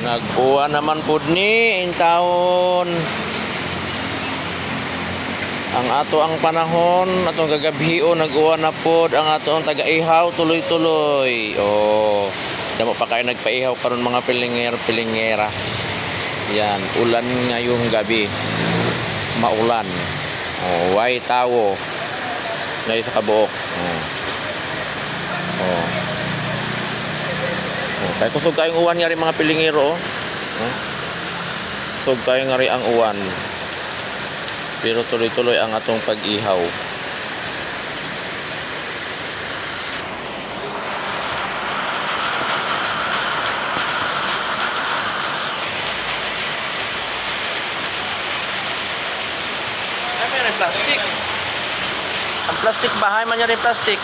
Nag-uwa naman pud ni in taon. Ang ato ang panahon, atong gagabhio nag-uwa na pod ang ato ang taga-ihaw tuloy-tuloy. Oh, damo pa kayo nagpaihaw karon mga pilingera. Yan, ulan ngayong gabi. Maulan. Oh, way tawo. Ngay sa kabuok. Oh. Oh. Oh, kay kusog kayong uwan nga rin mga pilingero. Oh. Kusog kayo nga rin ang uwan. Pero tuloy-tuloy ang atong pag-ihaw. Ay, may rin plastic. Ang plastic bahay man rin plastic.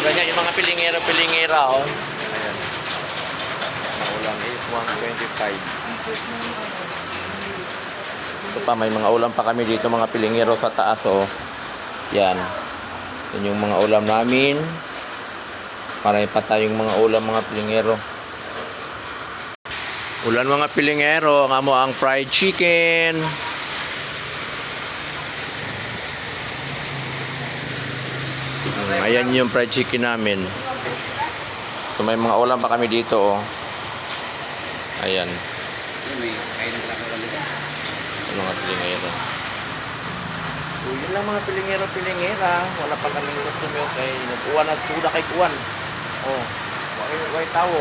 Ganyan yung mga pilingera oh. Ayan. Ulam is 125. Ito pa, may mga ulam pa kami dito mga pilingero sa taas oh. Yan. Yan yung mga ulam namin. Marami pa tayong mga ulam mga pilingero. Ulan mga pilingero, ang amo ang fried chicken. Ayan yung fried chicken namin. So may mga ulam pa kami dito oh. Ayan. Mga pilingero. So yun lang mga pilingera. Wala pa kaming customer kay nag-uwan at tuda kay kuwan. Oh. Way tawo.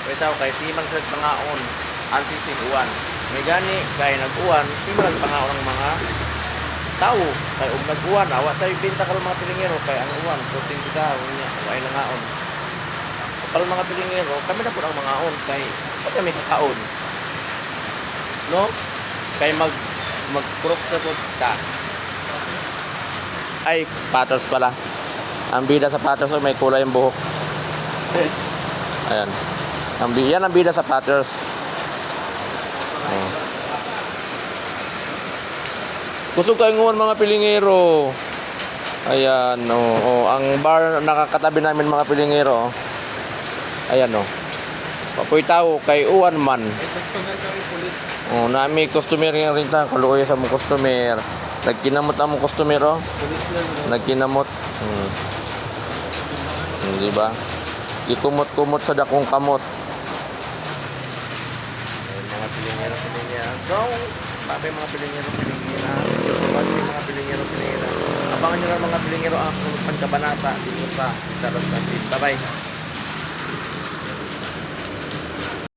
Way tawo kay simang sa pangaon. Anti-sin uwan. May gani kay nag-uwan, simang pangaon ng mga tao kay og nag-uwan awa tayo benta karon mga pilingero kay ang uwan protein kita unya way langaon para mga pilingero kami na pud ang mga on kay kami kakaon no kay mag-crop sa pud ta ay paters pala ang bida sa paters may kulay ang buhok ayan yan ang bida sa paters kusog kayong uwan mga pilingero. Ayan, oh. Ang bar nakakatabi namin mga pilingero. Ayan, oh. Papoy tao kay uwan man. Oh, nami customer nga rin ta. Kaluoy sa mong customer. Nagkinamot ang mong customer, oh. Nagkinamot. Diba? Ikumot-kumot sa dakong kamot. Ayan, mga pilingero. Go! Babay mga pilingero. Mga pilingero. Abangan nyo lang mga pilingero ang pagkabanata dito sa Tarot Bye bye.